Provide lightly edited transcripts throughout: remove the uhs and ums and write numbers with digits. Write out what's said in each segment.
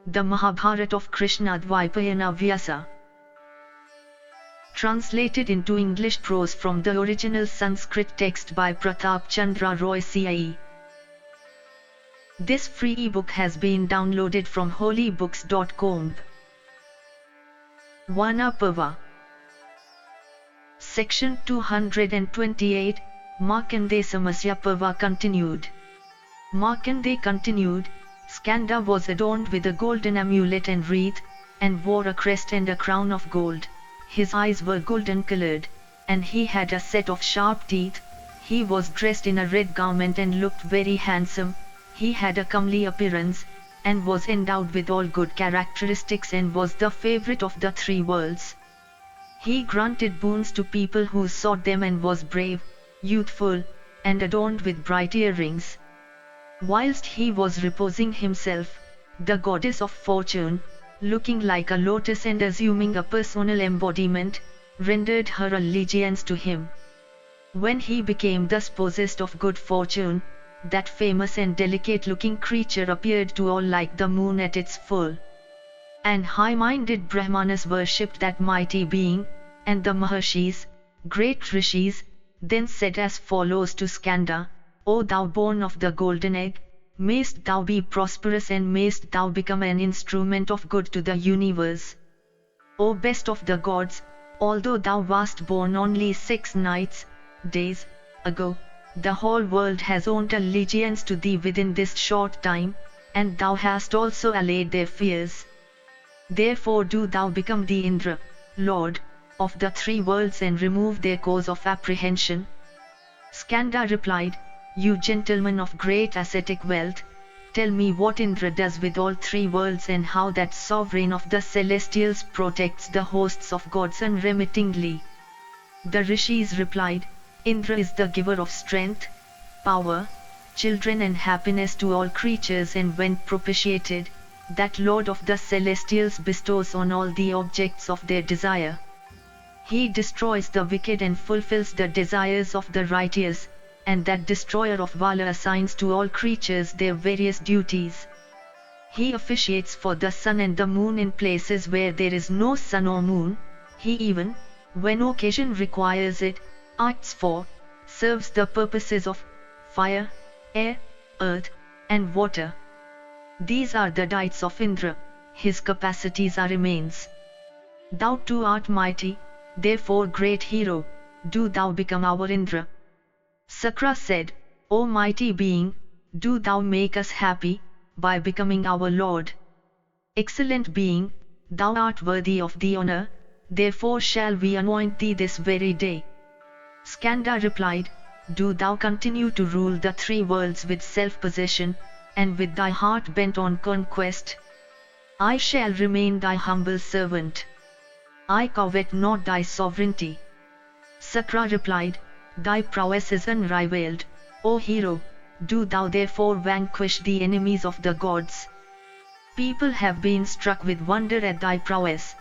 The Mahabharata of Krishna-Dwaipayana Vyasa. Translated into English prose from the original Sanskrit text by Pratap Chandra Roy C.I.E. This free ebook has been downloaded from holybooks.com. Vana Parva. Section 228, Markandeya Samasya Parva continued. Markandeya continued, Skanda was adorned with a golden amulet and wreath, and wore a crest and a crown of gold. His eyes were golden colored, and he had a set of sharp teeth. He was dressed in a red garment and looked very handsome. He had a comely appearance, and was endowed with all good characteristics and was the favorite of the three worlds. He granted boons to people who sought them and was brave, youthful, and adorned with bright earrings. Whilst he was reposing himself, the goddess of fortune, looking like a lotus and assuming a personal embodiment, rendered her allegiance to him. When he became thus possessed of good fortune, that famous and delicate-looking creature appeared to all like the moon at its full. And high-minded Brahmanas worshipped that mighty being, and the Maharshis, great Rishis, then said as follows to Skanda, O thou born of the golden egg, mayst thou be prosperous and mayst thou become an instrument of good to the universe. O best of the gods, although thou wast born only 6 nights, days, ago, the whole world has owned allegiance to thee within this short time, and thou hast also allayed their fears. Therefore do thou become the Indra, Lord, of the three worlds and remove their cause of apprehension. Skanda replied, You gentlemen of great ascetic wealth, tell me what Indra does with all three worlds and how that sovereign of the celestials protects the hosts of gods unremittingly. The Rishis replied, Indra is the giver of strength, power, children and happiness to all creatures, and when propitiated, that Lord of the celestials bestows on all the objects of their desire. He destroys the wicked and fulfills the desires of the righteous, and that destroyer of valor assigns to all creatures their various duties. He officiates for the sun and the moon in places where there is no sun or moon. He even, when occasion requires it, acts for, serves the purposes of fire, air, earth, and water. These are the deities of Indra, his capacities are immense. Thou too art mighty, therefore great hero, do thou become our Indra. Sakra said, O mighty being, do thou make us happy, by becoming our Lord. Excellent being, thou art worthy of the honor, therefore shall we anoint thee this very day. Skanda replied, Do thou continue to rule the three worlds with self-possession, and with thy heart bent on conquest. I shall remain thy humble servant. I covet not thy sovereignty. Sakra replied, Thy prowess is unrivaled, O hero, do thou therefore vanquish the enemies of the gods. People have been struck with wonder at thy prowess.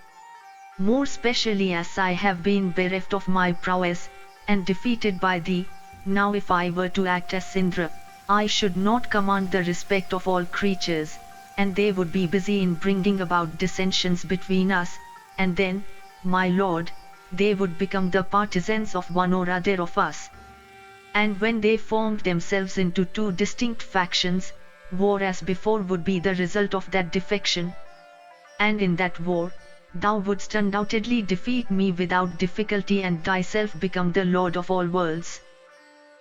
More specially as I have been bereft of my prowess, and defeated by thee. Now if I were to act as Indra, I should not command the respect of all creatures, and they would be busy in bringing about dissensions between us, and then, my lord, they would become the partisans of one or other of us. And when they formed themselves into two distinct factions, war as before would be the result of that defection. And in that war, thou wouldst undoubtedly defeat me without difficulty and thyself become the lord of all worlds.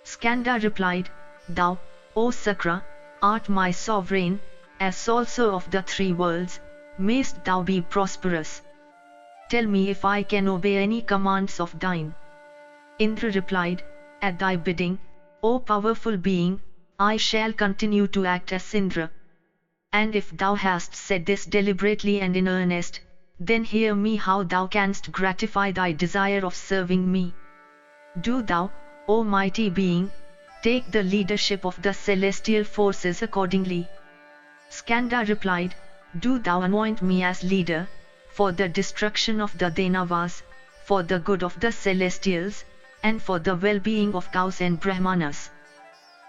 Skanda replied, Thou, O Sakra, art my sovereign, as also of the three worlds, mayst thou be prosperous. Tell me if I can obey any commands of thine. Indra replied, At thy bidding, O powerful being, I shall continue to act as Indra. And if thou hast said this deliberately and in earnest, then hear me how thou canst gratify thy desire of serving me. Do thou, O mighty being, take the leadership of the celestial forces accordingly. Skanda replied, Do thou anoint me as leader, for the destruction of the Danavas, for the good of the celestials, and for the well-being of cows and Brahmanas.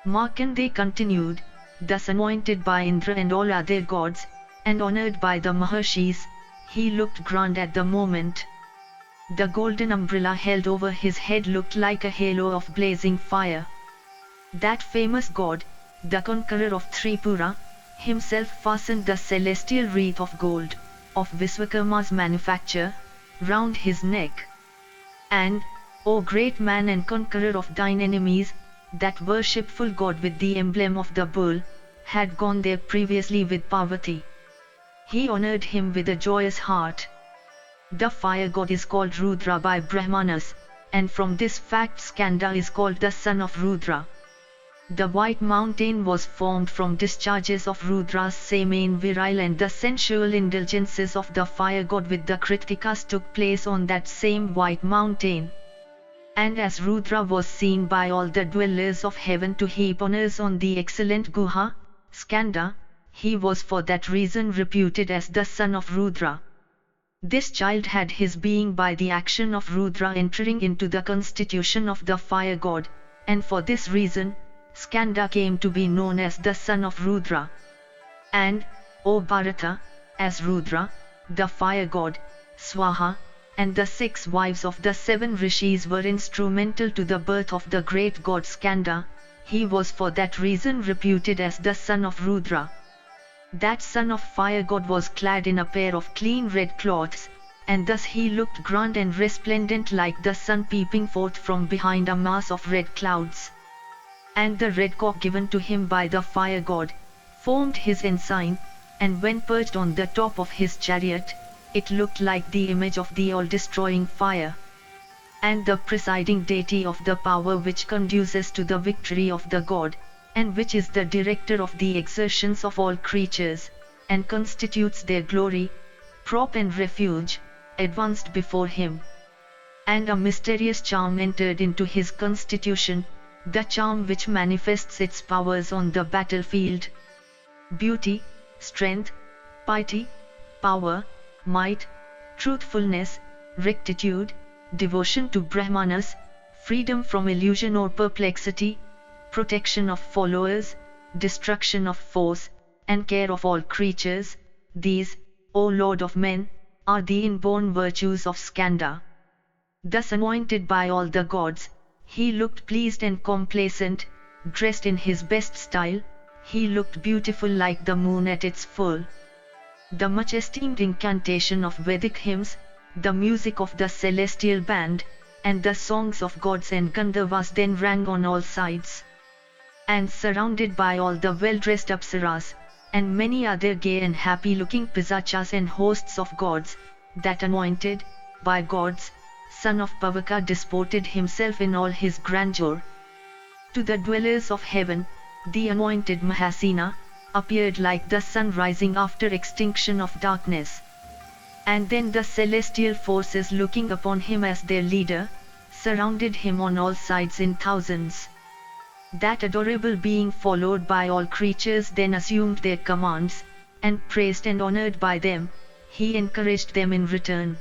Markandeya continued, thus anointed by Indra and all other gods, and honored by the Maharshis, he looked grand at the moment. The golden umbrella held over his head looked like a halo of blazing fire. That famous god, the conqueror of Tripura, himself fastened the celestial wreath of gold, of Viswakarma's manufacture, round his neck. And, O great man and conqueror of thine enemies, that worshipful god with the emblem of the bull, had gone there previously with Parvati. He honored him with a joyous heart. The fire god is called Rudra by Brahmanas, and from this fact Skanda is called the son of Rudra. The white mountain was formed from discharges of Rudra's semen virile, and the sensual indulgences of the fire god with the Kritikas took place on that same white mountain. And as Rudra was seen by all the dwellers of heaven to heap honors on the excellent Guha, Skanda, he was for that reason reputed as the son of Rudra. This child had his being by the action of Rudra entering into the constitution of the fire god, and for this reason, Skanda came to be known as the son of Rudra. And, O Bharata, as Rudra, the fire god, Swaha, and the 6 wives of the 7 rishis were instrumental to the birth of the great god Skanda, he was for that reason reputed as the son of Rudra. That son of fire god was clad in a pair of clean red cloths, and thus he looked grand and resplendent like the sun peeping forth from behind a mass of red clouds. And the red cock given to him by the fire god, formed his ensign, and when perched on the top of his chariot, it looked like the image of the all-destroying fire. And the presiding deity of the power which conduces to the victory of the god, and which is the director of the exertions of all creatures, and constitutes their glory, prop and refuge, advanced before him. And a mysterious charm entered into his constitution, the charm which manifests its powers on the battlefield. Beauty, strength, piety, power, might, truthfulness, rectitude, devotion to Brahmanas, freedom from illusion or perplexity, protection of followers, destruction of foes, and care of all creatures, these, O Lord of men, are the inborn virtues of Skanda. Thus anointed by all the gods, he looked pleased and complacent, dressed in his best style, he looked beautiful like the moon at its full. The much esteemed incantation of Vedic hymns, the music of the celestial band, and the songs of gods and Gandharvas then rang on all sides. And surrounded by all the well-dressed apsaras, and many other gay and happy-looking pisachas and hosts of gods, that anointed, by gods, son of Pavaka disported himself in all his grandeur. To the dwellers of heaven, the anointed Mahasena appeared like the sun rising after extinction of darkness. And then the celestial forces looking upon him as their leader, surrounded him on all sides in thousands. That adorable being followed by all creatures then assumed their commands, and praised and honored by them, he encouraged them in return.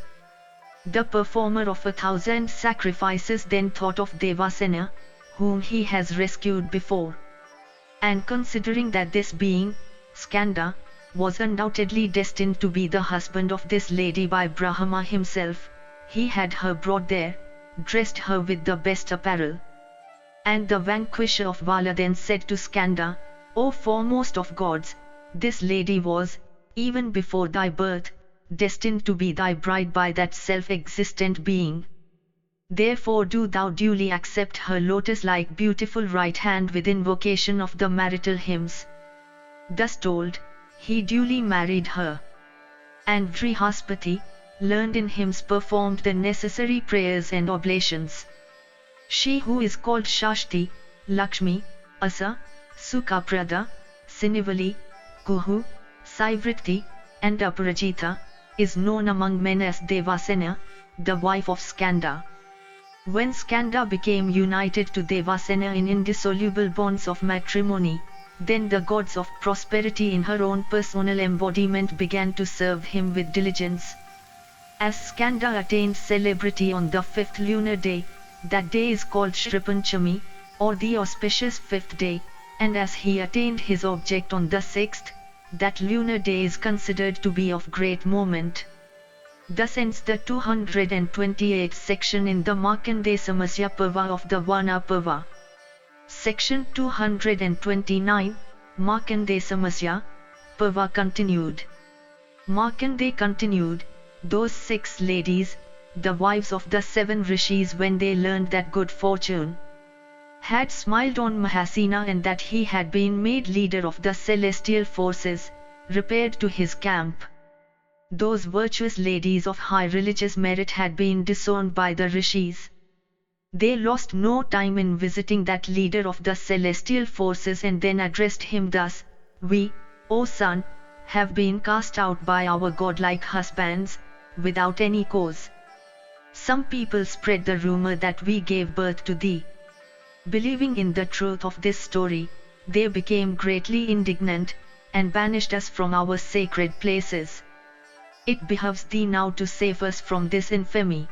The performer of 1,000 sacrifices then thought of Devasena, whom he has rescued before. And considering that this being, Skanda, was undoubtedly destined to be the husband of this lady by Brahma himself, he had her brought there, dressed her with the best apparel. And the vanquisher of Vala then said to Skanda, O foremost of gods, this lady was, even before thy birth, destined to be thy bride by that self-existent being. Therefore do thou duly accept her lotus-like beautiful right hand with invocation of the marital hymns. Thus told, he duly married her. And Vrihaspati, learned in hymns, performed the necessary prayers and oblations. She who is called Shashti, Lakshmi, Asa, Sukhaprada, Sinivali, Kuhu, Saivritti, and Aparajita, is known among men as Devasena, the wife of Skanda. When Skanda became united to Devasena in indissoluble bonds of matrimony, then the gods of prosperity in her own personal embodiment began to serve him with diligence. As Skanda attained celebrity on the 5th lunar day, that day is called Shripanchami, or the auspicious 5th day, and as he attained his object on the 6th, that lunar day is considered to be of great moment. Thus ends the 228th section in the Markandeya Samasya Parva of the Vana Parva. Section 229, Markandeya Samasya Parva continued. Markandeya continued, those 6 ladies, the wives of the 7 rishis, when they learned that good fortune had smiled on Mahasena and that he had been made leader of the celestial forces, repaired to his camp. Those virtuous ladies of high religious merit had been disowned by the rishis. They lost no time in visiting that leader of the celestial forces and then addressed him thus: "We, O son, have been cast out by our godlike husbands, without any cause. Some people spread the rumor that we gave birth to thee. Believing in the truth of this story, they became greatly indignant, and banished us from our sacred places. It behoves thee now to save us from this infamy.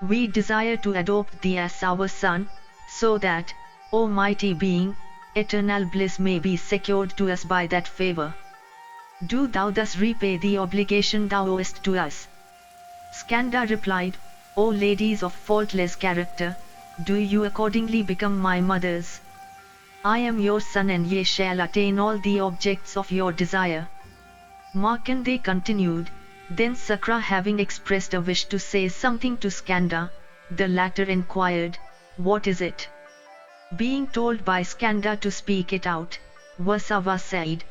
We desire to adopt thee as our son, so that, O mighty being, eternal bliss may be secured to us by that favor. Do thou thus repay the obligation thou owest to us." Skanda replied, "O ladies of faultless character, do you accordingly become my mothers. I am your son and ye shall attain all the objects of your desire." Markandeya continued, then Sakra having expressed a wish to say something to Skanda, the latter inquired, "What is it?" Being told by Skanda to speak it out, Vasava said,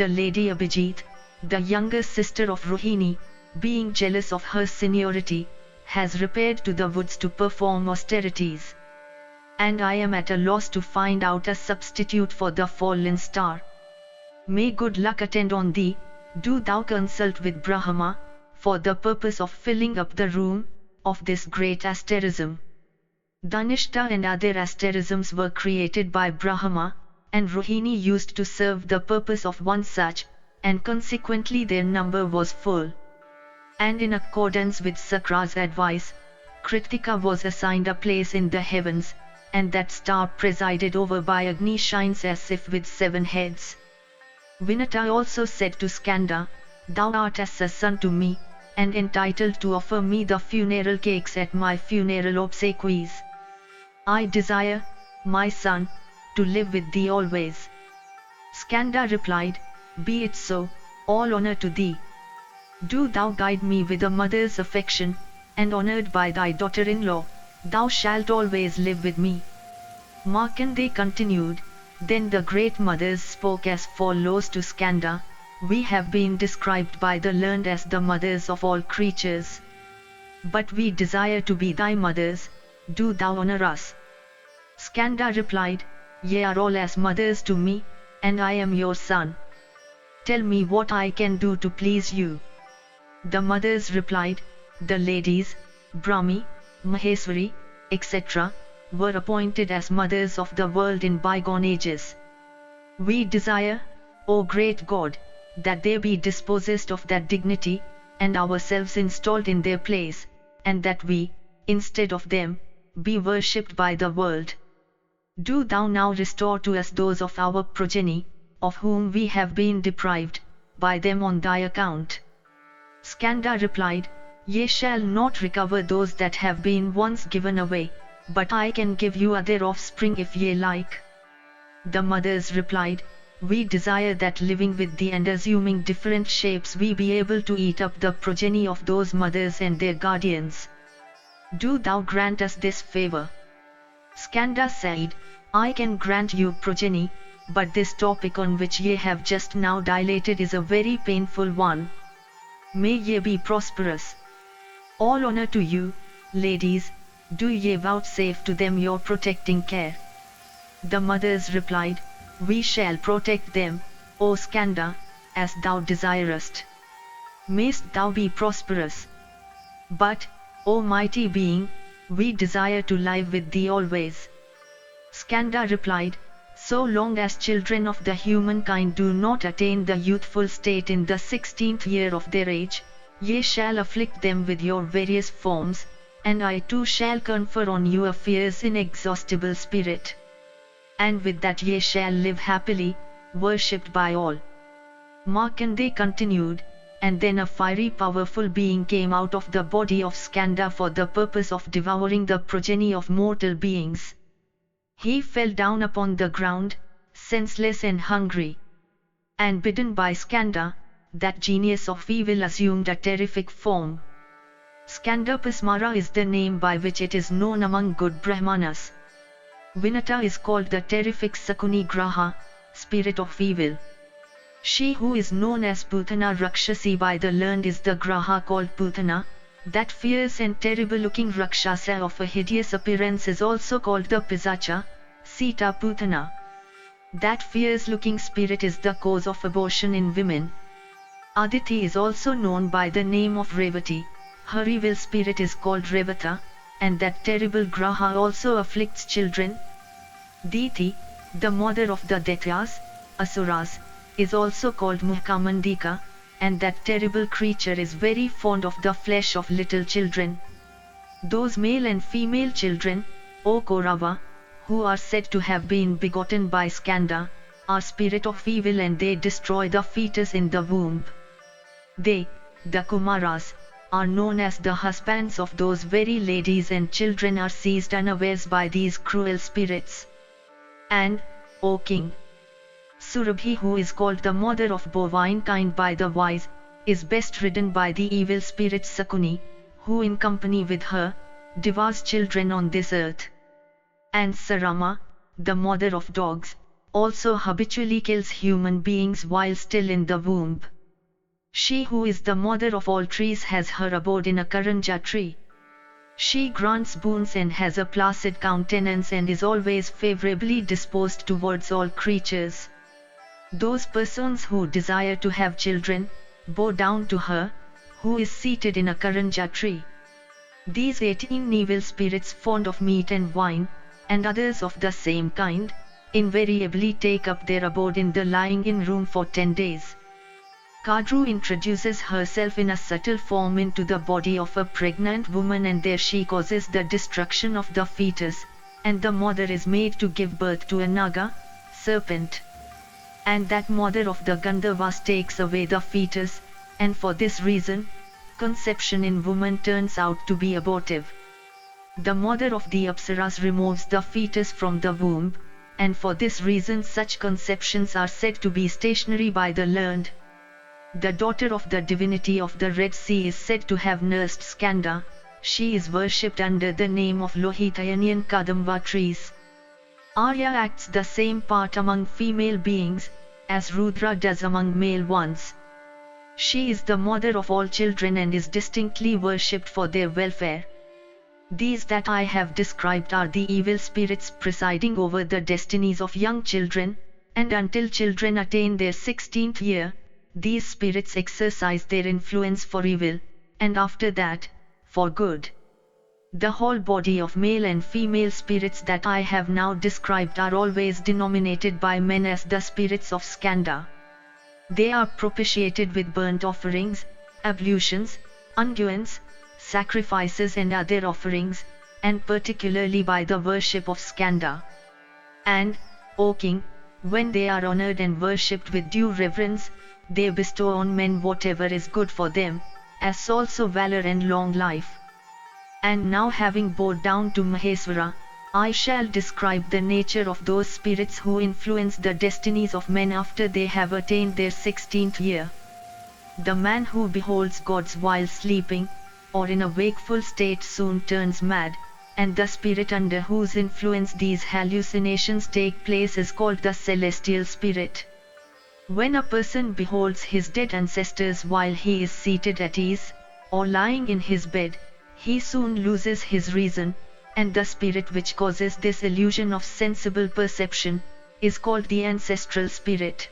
"The lady Abhijit, the younger sister of Rohini, being jealous of her seniority, has repaired to the woods to perform austerities. And I am at a loss to find out a substitute for the fallen star. May good luck attend on thee. Do thou consult with Brahma, for the purpose of filling up the room of this great asterism." Dhanishta and other asterisms were created by Brahma, and Rohini used to serve the purpose of one such, and consequently their number was full. And in accordance with Sakra's advice, Kritika was assigned a place in the heavens, and that star presided over by Agni shines as if with 7 heads. Vinata also said to Skanda, "Thou art as a son to me, and entitled to offer me the funeral cakes at my funeral obsequies. I desire, my son, to live with thee always." Skanda replied, "Be it so, all honor to thee. Do thou guide me with a mother's affection, and honored by thy daughter-in-law, thou shalt always live with me." Markandeya continued, then the great mothers spoke as follows to Skanda: "We have been described by the learned as the mothers of all creatures. But we desire to be thy mothers, do thou honor us." Skanda replied, "Ye are all as mothers to me, and I am your son. Tell me what I can do to please you." The mothers replied, "The ladies, Brahmi, Maheswari, etc., were appointed as mothers of the world in bygone ages. We desire, O great God, that they be dispossessed of that dignity, and ourselves installed in their place, and that we, instead of them, be worshipped by the world. Do thou now restore to us those of our progeny, of whom we have been deprived, by them on thy account." Skanda replied, "Ye shall not recover those that have been once given away, but I can give you other offspring if ye like." The mothers replied, "We desire that living with thee and assuming different shapes we be able to eat up the progeny of those mothers and their guardians. Do thou grant us this favor." Skanda said, "I can grant you progeny, but this topic on which ye have just now dilated is a very painful one. May ye be prosperous. All honor to you, ladies, do ye vouchsafe to them your protecting care." The mothers replied, "We shall protect them, O Skanda, as thou desirest. Mayst thou be prosperous. But, O mighty being, we desire to live with thee always." Skanda replied, "So long as children of the humankind do not attain the youthful state in the 16th year of their age, ye shall afflict them with your various forms, and I too shall confer on you a fierce inexhaustible spirit. And with that ye shall live happily, worshipped by all." Markandeya continued, and then a fiery powerful being came out of the body of Skanda for the purpose of devouring the progeny of mortal beings. He fell down upon the ground, senseless and hungry. And bidden by Skanda, that genius of evil assumed a terrific form. Skandapasmara is the name by which it is known among good Brahmanas. Vinata is called the terrific Sakuni Graha, spirit of evil. She who is known as Putana Rakshasi by the learned is the Graha called Putana. That fierce and terrible looking Rakshasa of a hideous appearance is also called the Pisacha, Sita Putana. That fierce looking spirit is the cause of abortion in women. Aditi is also known by the name of Revati. Her evil spirit is called Revata, and that terrible Graha also afflicts children. Diti, the mother of the Daityas, Asuras, is also called Muhkamandika, and that terrible creature is very fond of the flesh of little children. Those male and female children, O Kaurava, who are said to have been begotten by Skanda, are spirit of evil, and they destroy the fetus in the womb. They, the Kumaras, are known as the husbands of those very ladies, and children are seized unawares by these cruel spirits. And, O King, Surabhi, who is called the mother of bovine kind by the wise, is best ridden by the evil spirit Sakuni, who in company with her, devours children on this earth. And Sarama, the mother of dogs, also habitually kills human beings while still in the womb. She who is the mother of all trees has her abode in a karanja tree. She grants boons and has a placid countenance and is always favorably disposed towards all creatures. Those persons who desire to have children, bow down to her, who is seated in a karanja tree. These 18 evil spirits fond of meat and wine, and others of the same kind, invariably take up their abode in the lying-in room for 10 days. Kadru introduces herself in a subtle form into the body of a pregnant woman, and there she causes the destruction of the fetus, and the mother is made to give birth to a Naga, serpent. And that mother of the Gandharvas takes away the fetus, and for this reason, conception in woman turns out to be abortive. The mother of the Apsaras removes the fetus from the womb, and for this reason such conceptions are said to be stationary by the learned. The daughter of the divinity of the Red Sea is said to have nursed Skanda. She is worshipped under the name of Lohitayanian Kadamba trees. Arya acts the same part among female beings, as Rudra does among male ones. She is the mother of all children and is distinctly worshipped for their welfare. These that I have described are the evil spirits presiding over the destinies of young children, and until children attain their 16th year, these spirits exercise their influence for evil, and after that, for good. The whole body of male and female spirits that I have now described are always denominated by men as the spirits of Skanda. They are propitiated with burnt offerings, ablutions, unguents, sacrifices and other offerings, and particularly by the worship of Skanda. And, O King, when they are honored and worshipped with due reverence, they bestow on men whatever is good for them, as also valor and long life. And now, having bowed down to Maheswara, I shall describe the nature of those spirits who influence the destinies of men after they have attained their 16th year. The man who beholds gods while sleeping, or in a wakeful state soon turns mad, and the spirit under whose influence these hallucinations take place is called the celestial spirit. When a person beholds his dead ancestors while he is seated at ease, or lying in his bed, he soon loses his reason, and the spirit which causes this illusion of sensible perception is called the ancestral spirit.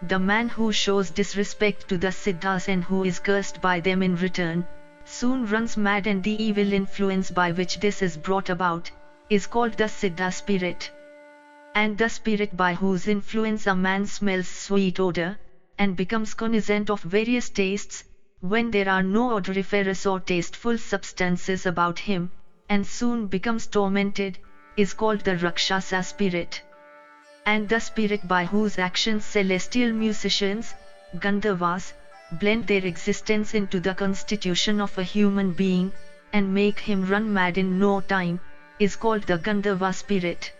The man who shows disrespect to the Siddhas and who is cursed by them in return, soon runs mad, and the evil influence by which this is brought about is called the Siddha spirit. And the spirit by whose influence a man smells sweet odor, and becomes cognizant of various tastes, when there are no odoriferous or tasteful substances about him, and soon becomes tormented, is called the Rakshasa spirit. And the spirit by whose actions celestial musicians, Gandharvas, blend their existence into the constitution of a human being, and make him run mad in no time, is called the Gandharva spirit.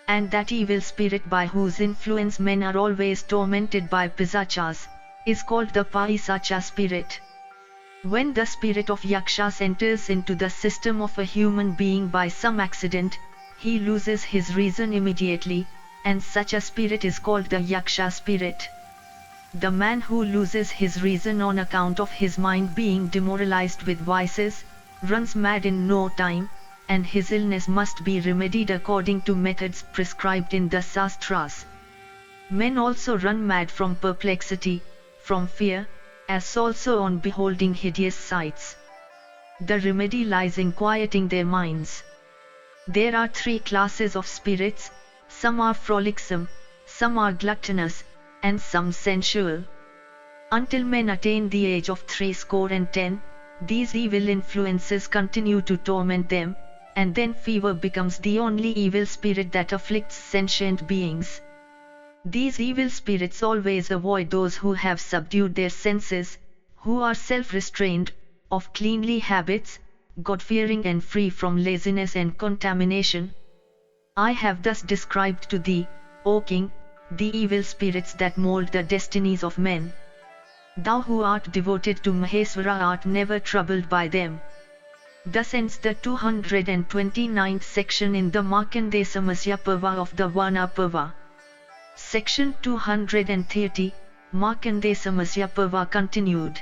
And that evil spirit by whose influence men are always tormented by pisachas, is called the Paisacha spirit. When the spirit of Yakshas enters into the system of a human being by some accident, he loses his reason immediately, and such a spirit is called the Yaksha spirit. The man who loses his reason on account of his mind being demoralized with vices, runs mad in no time, and his illness must be remedied according to methods prescribed in the Sastras. Men also run mad from perplexity, from fear, as also on beholding hideous sights. The remedy lies in quieting their minds. There are three classes of spirits, some are frolicsome, some are gluttonous, and some sensual. Until men attain the age of 70, these evil influences continue to torment them, and then fever becomes the only evil spirit that afflicts sentient beings. These evil spirits always avoid those who have subdued their senses, who are self-restrained, of cleanly habits, God-fearing and free from laziness and contamination. I have thus described to thee, O king, the evil spirits that mold the destinies of men. Thou who art devoted to Maheswara art never troubled by them. Thus ends the 229th section in the Markandeya Samasya Parva of the Vana Parva. Section 230, Markandeya Samasya Parva continued.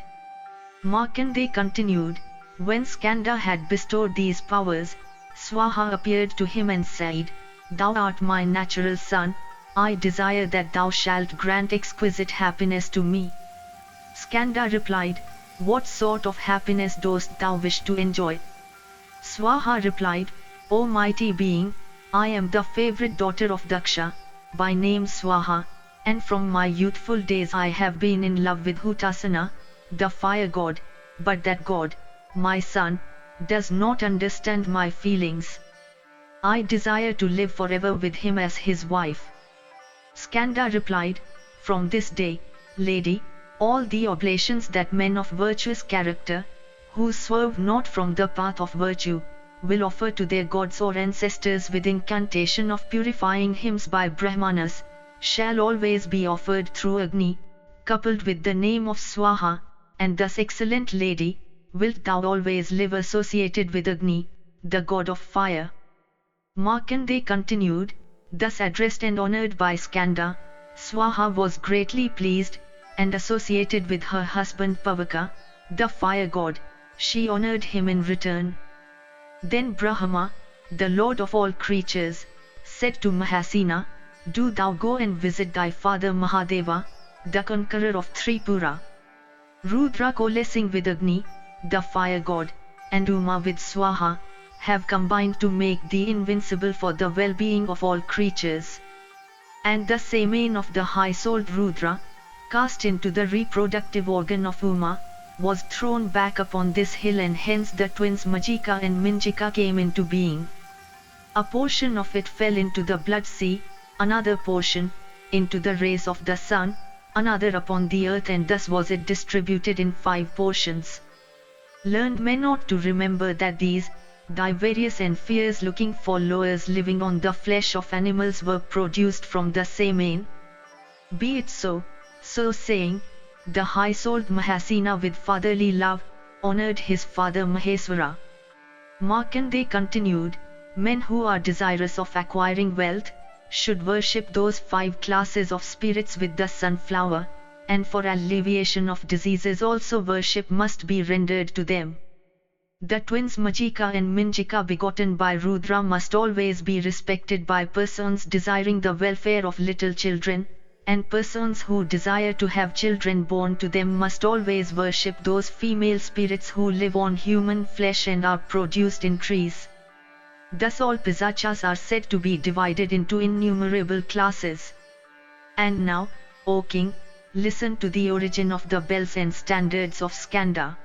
Markandeya continued, when Skanda had bestowed these powers, Swaha appeared to him and said, Thou art my natural son, I desire that thou shalt grant exquisite happiness to me. Skanda replied, What sort of happiness dost thou wish to enjoy? Swaha replied, O mighty being, I am the favorite daughter of Daksha, by name Swaha, and from my youthful days I have been in love with Hutasana, the fire god, but that god, my son, does not understand my feelings. I desire to live forever with him as his wife. Skanda replied, From this day, lady, all the oblations that men of virtuous character, who swerve not from the path of virtue, will offer to their gods or ancestors with incantation of purifying hymns by Brahmanas, shall always be offered through Agni, coupled with the name of Swaha, and thus excellent lady, wilt thou always live associated with Agni, the god of fire. Markandeya continued, thus addressed and honored by Skanda, Swaha was greatly pleased, and associated with her husband Pavaka, the fire god, she honored him in return. Then Brahma, the lord of all creatures, said to Mahasena, Do thou go and visit thy father Mahadeva, the conqueror of Tripura. Rudra coalescing with Agni, the fire god, and Uma with Swaha, have combined to make thee invincible for the well-being of all creatures. And the semen of the high-souled Rudra, cast into the reproductive organ of Uma, was thrown back upon this hill, and hence the twins Majika and Minjika came into being. A portion of it fell into the blood sea, another portion, into the rays of the sun, another upon the earth, and thus was it distributed in 5 portions. Learned men ought to remember that these, thy various and fierce-looking followers living on the flesh of animals were produced from the semen. Be it so. So saying, the high-souled Mahasena with fatherly love, honored his father Maheswara. Markandeya continued, men who are desirous of acquiring wealth, should worship those 5 classes of spirits with the sunflower, and for alleviation of diseases also worship must be rendered to them. The twins Majika and Minjika begotten by Rudra must always be respected by persons desiring the welfare of little children, and persons who desire to have children born to them must always worship those female spirits who live on human flesh and are produced in trees. Thus all pisachas are said to be divided into innumerable classes. And now, O king, listen to the origin of the bells and standards of Skanda.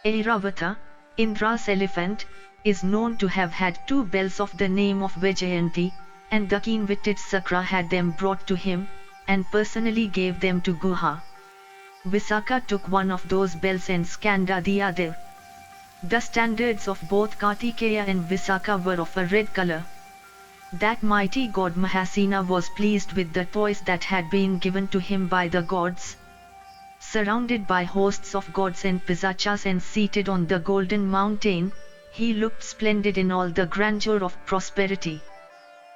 Airavata, Indra's elephant, is known to have had 2 bells of the name of Vijayanti, and the keen-witted Sakra had them brought to him, and personally gave them to Guha. Visakha took one of those bells and Skanda the other. The standards of both Kartikeya and Visakha were of a red color. That mighty god Mahasena was pleased with the toys that had been given to him by the gods. Surrounded by hosts of gods and pisachas and seated on the golden mountain, he looked splendid in all the grandeur of prosperity.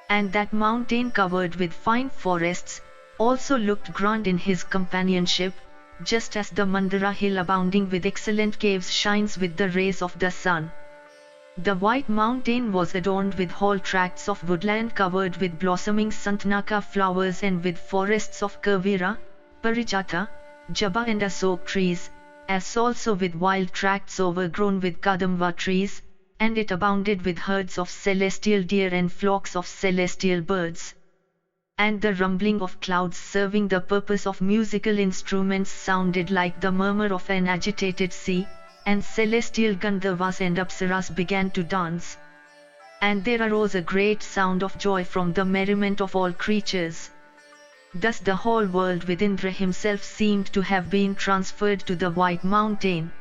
And that mountain covered with fine forests, also looked grand in his companionship, just as the Mandara hill abounding with excellent caves shines with the rays of the sun. The white mountain was adorned with whole tracts of woodland covered with blossoming Santnaka flowers and with forests of Kavira, Parijata, Jaba and Asok trees, as also with wild tracts overgrown with Kadamba trees, and it abounded with herds of celestial deer and flocks of celestial birds. And the rumbling of clouds serving the purpose of musical instruments sounded like the murmur of an agitated sea, and celestial Gandharvas and Apsaras began to dance. And there arose a great sound of joy from the merriment of all creatures. Thus the whole world with Indra himself seemed to have been transferred to the white mountain.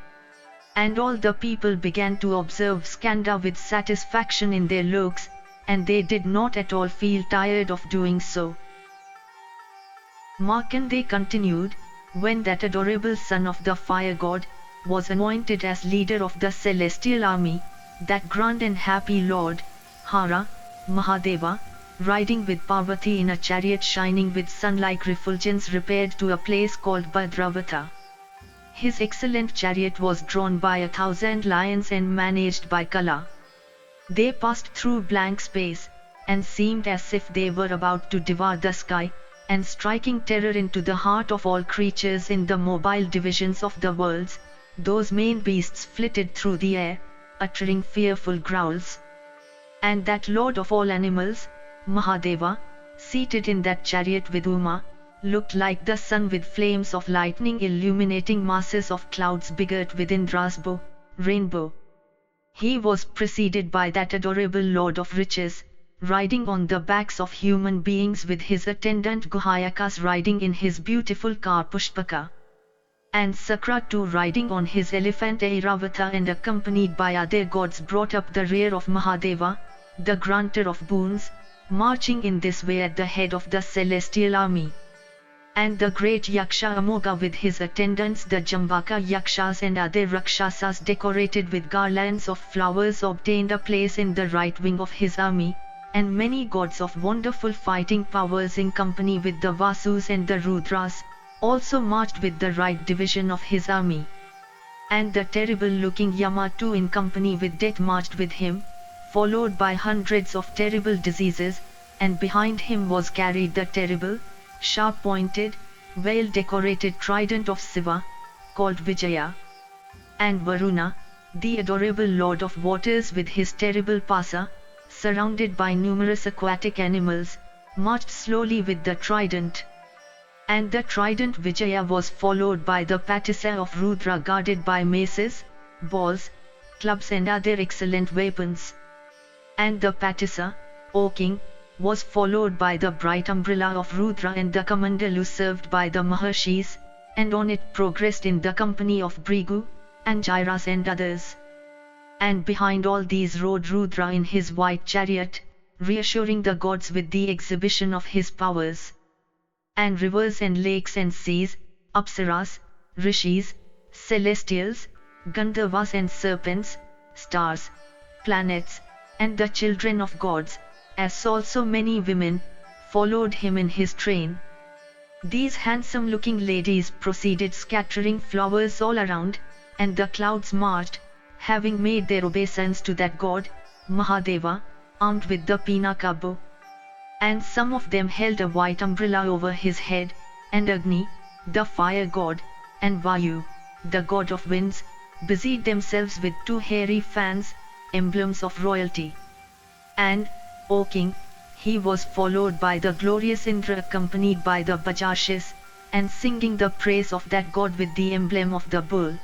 And all the people began to observe Skanda with satisfaction in their looks, and they did not at all feel tired of doing so. Markandeya continued, when that adorable son of the fire god was anointed as leader of the celestial army, that grand and happy lord, Hara, Mahadeva, riding with Parvati in a chariot shining with sun-like refulgence repaired to a place called Bhadravata. His excellent chariot was drawn by 1,000 lions and managed by Kala. They passed through blank space, and seemed as if they were about to devour the sky, and striking terror into the heart of all creatures in the mobile divisions of the worlds, those main beasts flitted through the air, uttering fearful growls. And that lord of all animals, Mahadeva, seated in that chariot with Uma, looked like the sun with flames of lightning illuminating masses of clouds begirt with Indra's bow, rainbow. He was preceded by that adorable lord of riches, riding on the backs of human beings with his attendant Guhayakas riding in his beautiful car Pushpaka. And Sakra too riding on his elephant Airavata and accompanied by other gods brought up the rear of Mahadeva, the granter of boons, marching in this way at the head of the celestial army. And the great Yaksha Amoga with his attendants the Jambaka Yakshas and other Rakshasas decorated with garlands of flowers obtained a place in the right wing of his army, and many gods of wonderful fighting powers in company with the Vasus and the Rudras, also marched with the right division of his army. And the terrible-looking Yama too in company with death marched with him, followed by hundreds of terrible diseases, and behind him was carried the terrible, sharp-pointed, well-decorated trident of Siva, called Vijaya. And Varuna, the adorable lord of waters with his terrible pasa, surrounded by numerous aquatic animals, marched slowly with the trident. And the trident Vijaya was followed by the patisa of Rudra guarded by maces, balls, clubs and other excellent weapons. And the patisa, O king, was followed by the bright umbrella of Rudra and the kamandalu served by the Maharshis, and on it progressed in the company of Brigu, Angiras and others. And behind all these rode Rudra in his white chariot, reassuring the gods with the exhibition of his powers. And rivers and lakes and seas, Apsaras, Rishis, Celestials, Gandharvas and serpents, stars, planets, and the children of gods, as also many women, followed him in his train. These handsome-looking ladies proceeded scattering flowers all around, and the clouds marched, having made their obeisance to that god, Mahadeva, armed with the Pinaka bow. And some of them held a white umbrella over his head, and Agni, the fire god, and Vayu, the god of winds, busied themselves with 2 hairy fans, emblems of royalty. And, O king, he was followed by the glorious Indra accompanied by the Bajashis, and singing the praise of that god with the emblem of the bull.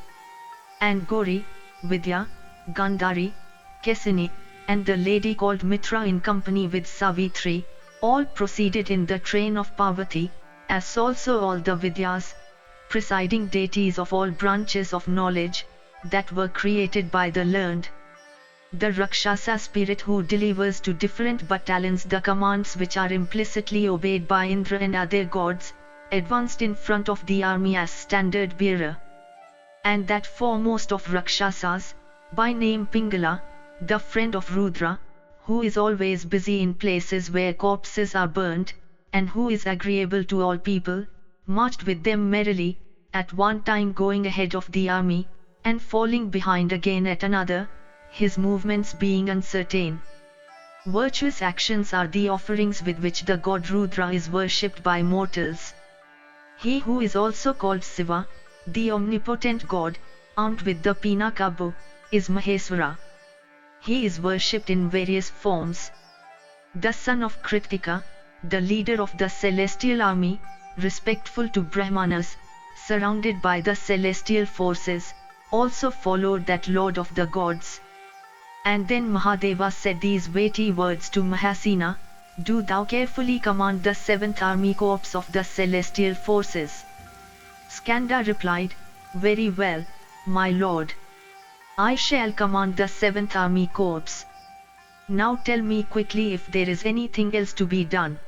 And Gauri, Vidya, Gandhari, Kesini, and the lady called Mitra in company with Savitri, all proceeded in the train of Parvati, as also all the Vidyas, presiding deities of all branches of knowledge, that were created by the learned. The Rakshasa spirit who delivers to different battalions the commands which are implicitly obeyed by Indra and other gods, advanced in front of the army as standard bearer. And that foremost of Rakshasas, by name Pingala, the friend of Rudra, who is always busy in places where corpses are burnt, and who is agreeable to all people, marched with them merrily, at one time going ahead of the army, and falling behind again at another, his movements being uncertain. Virtuous actions are the offerings with which the god Rudra is worshipped by mortals. He who is also called Siva, the omnipotent god, armed with the Pinaka bow, is Maheswara. He is worshipped in various forms. The son of Kritika, the leader of the celestial army, respectful to Brahmanas, surrounded by the celestial forces, also followed that lord of the gods. And then Mahadeva said these weighty words to Mahasena, "Do thou carefully command the 7th army corps of the celestial forces." Skanda replied, "Very well, my lord. I shall command the 7th army corps. Now tell me quickly if there is anything else to be done."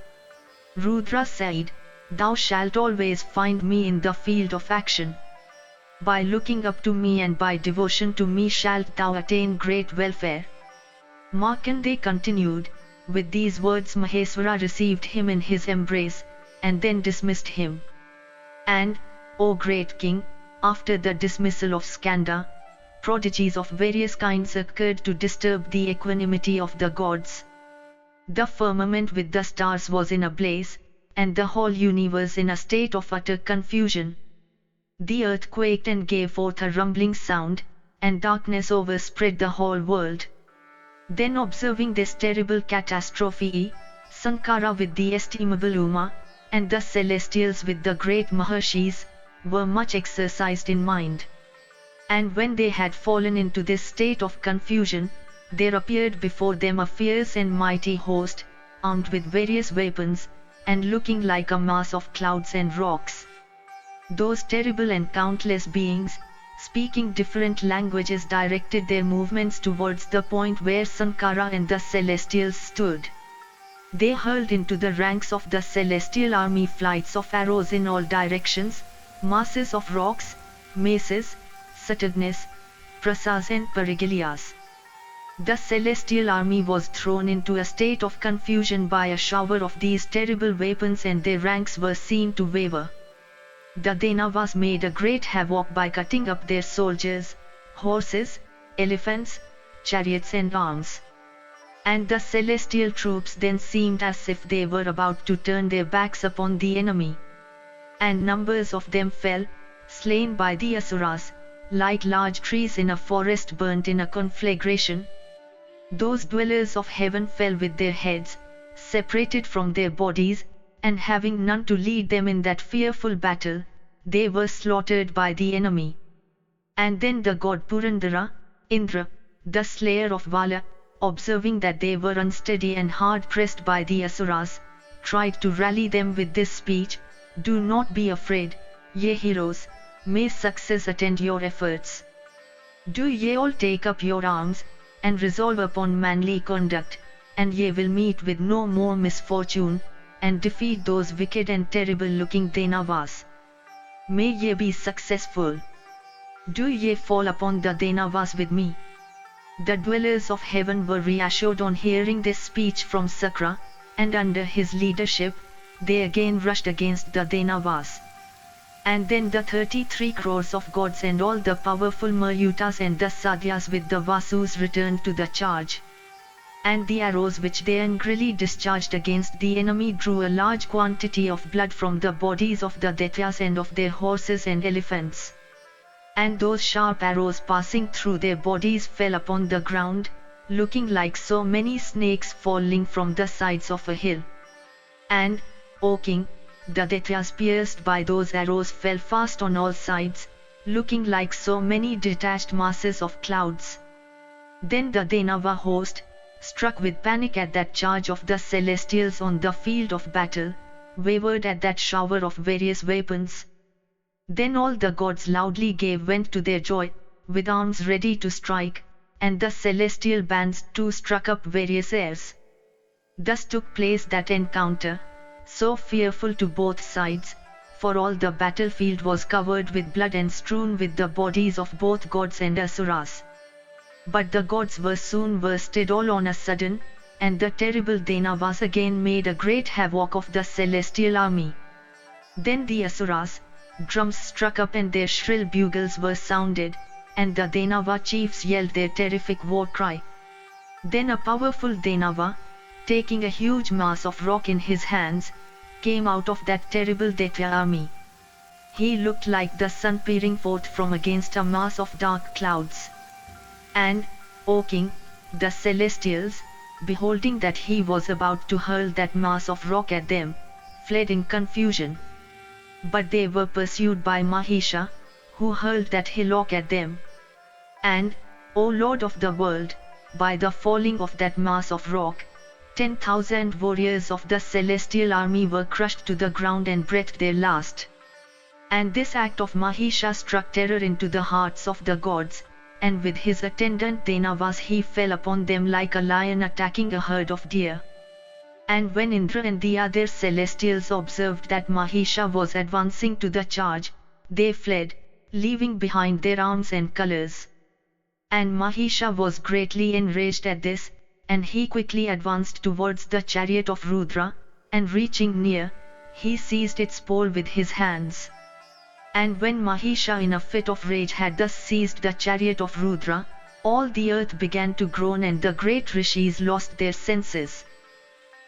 Rudra said, "Thou shalt always find me in the field of action. By looking up to me and by devotion to me shalt thou attain great welfare." Markandeya continued, "With these words Maheswara received him in his embrace, and then dismissed him. And, O great king, after the dismissal of Skanda, prodigies of various kinds occurred to disturb the equanimity of the gods. The firmament with the stars was in a blaze, and the whole universe in a state of utter confusion. The earth quaked and gave forth a rumbling sound, and darkness overspread the whole world. Then observing this terrible catastrophe, Sankara with the estimable Uma, and the celestials with the great Maharshis, were much exercised in mind. And when they had fallen into this state of confusion, there appeared before them a fierce and mighty host, armed with various weapons, and looking like a mass of clouds and rocks. Those terrible and countless beings, speaking different languages, directed their movements towards the point where Sankara and the celestials stood. They hurled into the ranks of the celestial army flights of arrows in all directions, masses of rocks, maces, satagnas, prasas and parigilias. The celestial army was thrown into a state of confusion by a shower of these terrible weapons, and their ranks were seen to waver. The Danavas made a great havoc by cutting up their soldiers, horses, elephants, chariots and arms. And the celestial troops then seemed as if they were about to turn their backs upon the enemy. And numbers of them fell, slain by the Asuras, like large trees in a forest burnt in a conflagration. Those dwellers of heaven fell with their heads, separated from their bodies, and having none to lead them in that fearful battle, they were slaughtered by the enemy. And then the god Purandara, Indra, the slayer of Vala, observing that they were unsteady and hard pressed by the Asuras, tried to rally them with this speech, "Do not be afraid, ye heroes, may success attend your efforts. Do ye all take up your arms, and resolve upon manly conduct, and ye will meet with no more misfortune, and defeat those wicked and terrible-looking Danavas. May ye be successful. Do ye fall upon the Danavas with me." The dwellers of heaven were reassured on hearing this speech from Sakra, and under his leadership, they again rushed against the Danavas. And then the 33 crores of gods and all the powerful Mayutas and the Sadhyas with the Vasus returned to the charge. And the arrows which they angrily discharged against the enemy drew a large quantity of blood from the bodies of the Daityas and of their horses and elephants. And those sharp arrows passing through their bodies fell upon the ground, looking like so many snakes falling from the sides of a hill. And, O king, the Daityas pierced by those arrows fell fast on all sides, looking like so many detached masses of clouds. Then the Danava host, struck with panic at that charge of the celestials on the field of battle, wavered at that shower of various weapons. Then all the gods loudly gave vent to their joy, with arms ready to strike, and the celestial bands too struck up various airs. Thus took place that encounter, so fearful to both sides, for all the battlefield was covered with blood and strewn with the bodies of both gods and asuras. But the gods were soon worsted all on a sudden, and the terrible Danavas again made a great havoc of the celestial army. Then the asuras, drums struck up and their shrill bugles were sounded, and the Danava chiefs yelled their terrific war cry. Then a powerful Danava, taking a huge mass of rock in his hands, came out of that terrible Daitya army. He looked like the sun peering forth from against a mass of dark clouds. And, O king, the celestials, beholding that he was about to hurl that mass of rock at them, fled in confusion. But they were pursued by Mahisha, who hurled that hillock at them. And, O Lord of the world, by the falling of that mass of rock, 10,000 warriors of the celestial army were crushed to the ground and breathed their last. And this act of Mahisha struck terror into the hearts of the gods, and with his attendant Danavas he fell upon them like a lion attacking a herd of deer. And when Indra and the other celestials observed that Mahisha was advancing to the charge, they fled, leaving behind their arms and colors. And Mahisha was greatly enraged at this, and he quickly advanced towards the chariot of Rudra, and reaching near, he seized its pole with his hands. And when Mahisha in a fit of rage had thus seized the chariot of Rudra, all the earth began to groan and the great rishis lost their senses.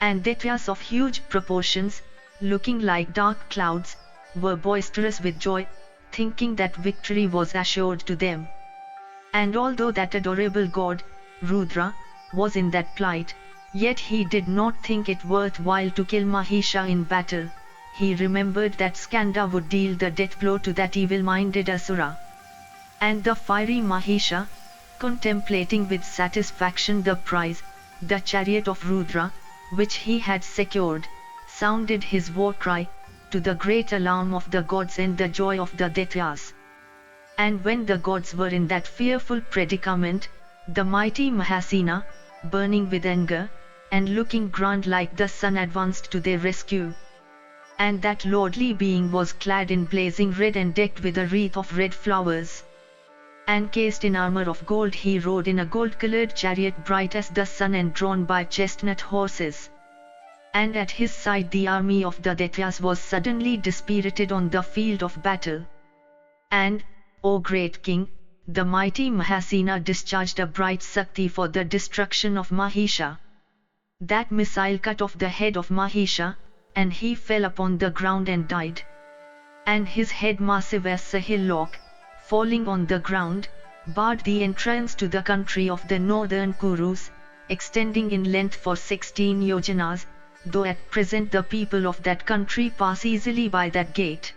And Daityas of huge proportions, looking like dark clouds, were boisterous with joy, thinking that victory was assured to them. And although that adorable god, Rudra, was in that plight, yet he did not think it worthwhile to kill Mahisha in battle. He remembered that Skanda would deal the death blow to that evil-minded asura. And the fiery Mahisha, contemplating with satisfaction the prize, the chariot of Rudra, which he had secured, sounded his war cry, to the great alarm of the gods and the joy of the Daityas. And when the gods were in that fearful predicament, the mighty Mahasena, burning with anger, and looking grand like the sun, advanced to their rescue. And that lordly being was clad in blazing red and decked with a wreath of red flowers. And cased in armor of gold he rode in a gold-colored chariot bright as the sun and drawn by chestnut horses. And at his side the army of the Daityas was suddenly dispirited on the field of battle. And, O great king, the mighty Mahasena discharged a bright Sakti for the destruction of Mahisha. That missile cut off the head of Mahisha, and he fell upon the ground and died. And his head, massive as a hillock, falling on the ground, barred the entrance to the country of the northern Kurus, extending in length for 16 yojanas, though at present the people of that country pass easily by that gate.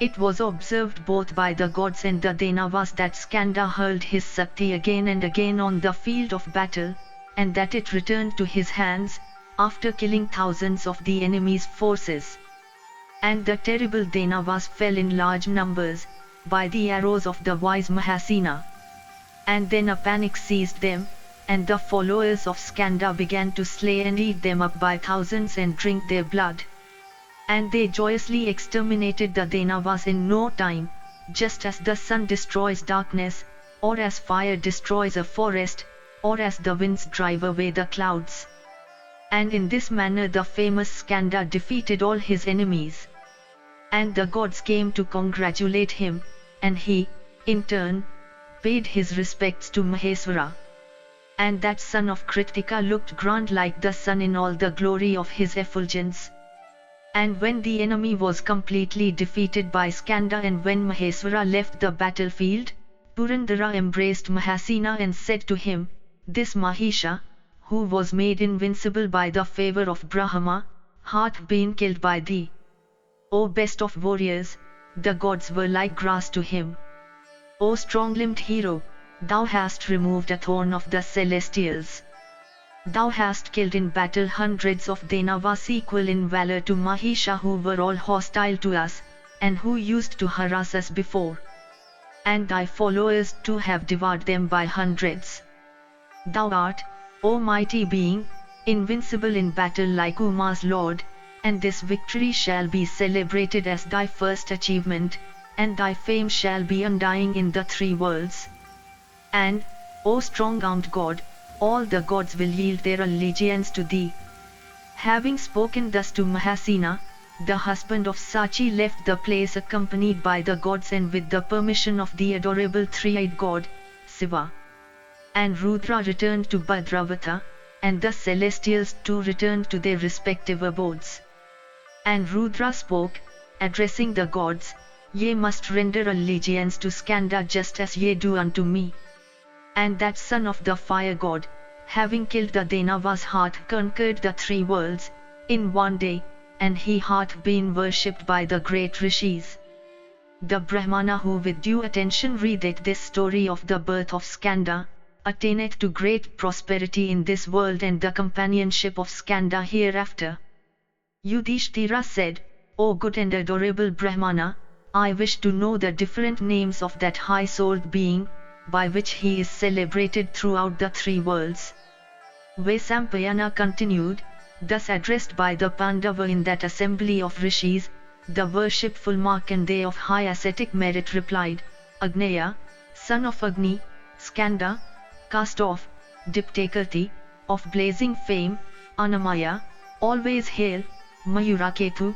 It was observed both by the gods and the Danavas that Skanda hurled his Sakti again and again on the field of battle, and that it returned to his hands, after killing thousands of the enemy's forces. And the terrible Danavas fell in large numbers, by the arrows of the wise Mahasena. And then a panic seized them, and the followers of Skanda began to slay and eat them up by thousands and drink their blood. And they joyously exterminated the Danavas in no time, just as the sun destroys darkness, or as fire destroys a forest, or as the winds drive away the clouds. And in this manner the famous Skanda defeated all his enemies. And the gods came to congratulate him, and he, in turn, paid his respects to Maheswara. And that son of Kritika looked grand like the sun in all the glory of his effulgence. And when the enemy was completely defeated by Skanda and when Maheswara left the battlefield, Purandara embraced Mahasena and said to him, "This Mahisha, who was made invincible by the favor of Brahma, hath been killed by thee. O best of warriors, the gods were like grass to him. O strong-limbed hero, thou hast removed a thorn of the celestials. Thou hast killed in battle hundreds of Danavas equal in valor to Mahisha who were all hostile to us, and who used to harass us before. And thy followers too have devoured them by hundreds. Thou art, O mighty being, invincible in battle like Uma's Lord, and this victory shall be celebrated as thy first achievement, and thy fame shall be undying in the three worlds. And, O strong-armed God, all the gods will yield their allegiance to thee. Having spoken thus to Mahasena, the husband of Sachi left the place accompanied by the gods and with the permission of the adorable three-eyed god, Shiva. And Rudra returned to Bhadravata, and the celestials too returned to their respective abodes. And Rudra spoke, addressing the gods, Ye must render allegiance to Skanda just as ye do unto me. And that son of the fire god, having killed the Danavas, hath conquered the three worlds in one day, and he hath been worshipped by the great rishis. The Brahmana who with due attention readeth this story of the birth of Skanda, attaineth to great prosperity in this world and the companionship of Skanda hereafter. Yudhishthira said, O good and adorable Brahmana, I wish to know the different names of that high-souled being, by which he is celebrated throughout the three worlds. Vaisampayana continued, thus addressed by the Pandava in that assembly of rishis, the worshipful Markandeya of high ascetic merit replied, Agneya, son of Agni, Skanda, cast off, Diptakati, of blazing fame, Anamaya, always hail, Mayuraketu,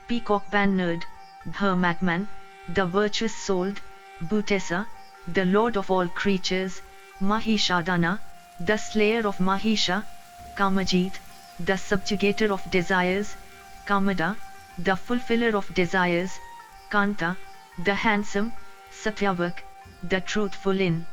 peacock-bannered, Dharmatman, the virtuous-souled, Bhutesa, the lord of all creatures, Mahishadana, the slayer of Mahisha, Kamajit, the subjugator of desires, Kamada, the fulfiller of desires, Kanta, the handsome, Satyavak, the truthful in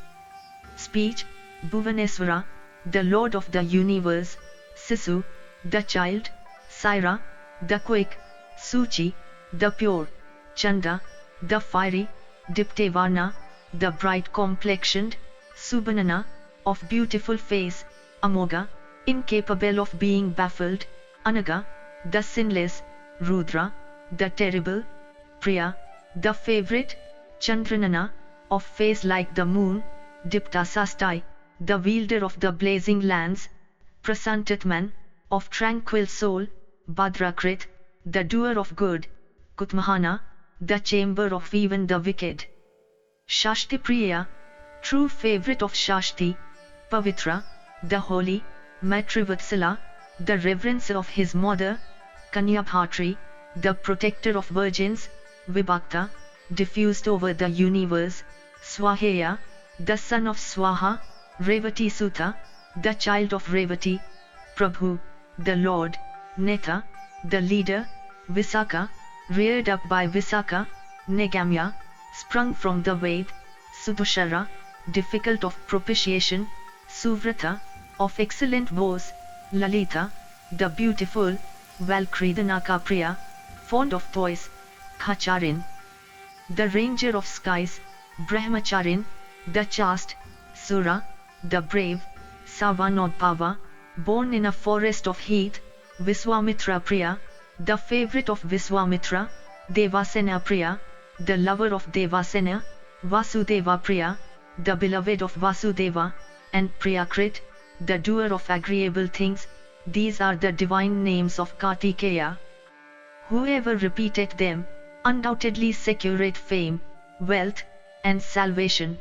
speech, Bhuvaneswara, the lord of the universe, Sisu, the child, Saira, the quick, Suchi, the pure, Chanda, the fiery, Diptevarna, the bright complexioned, Subanana, of beautiful face, Amoga, incapable of being baffled, Anaga, the sinless, Rudra, the terrible, Priya, the favorite, Chandranana, of face like the moon, Diptasastai, the wielder of the blazing lance, Prasantatman, of tranquil soul, Bhadrakrit, the doer of good, Kutmahana, the chamber of even the wicked. Shashti Priya, true favorite of Shashti, Pavitra, the holy, Matrivatsala, the reverence of his mother, Kanyabhatri, the protector of virgins, Vibhakta, diffused over the universe, Swaheya, the son of Swaha, Revati Sutta, the child of Revati, Prabhu, the Lord, Neta, the leader, Visakha, reared up by Visakha, Negamya, sprung from the Ved, Sudushara, difficult of propitiation, Suvrata, of excellent vows, Lalita, the beautiful, Valkridanaka Priya, fond of toys, Khacharin, the ranger of skies, Brahmacharin, the chaste, Sura, the brave, Savanodbhava, born in a forest of heath, Viswamitra Priya, the favorite of Viswamitra, Devasena Priya, the lover of Devasena, Vasudeva Priya, the beloved of Vasudeva, and Priyakrit, the doer of agreeable things. These are the divine names of Kartikeya. Whoever repeateth them, undoubtedly secureth fame, wealth, and salvation.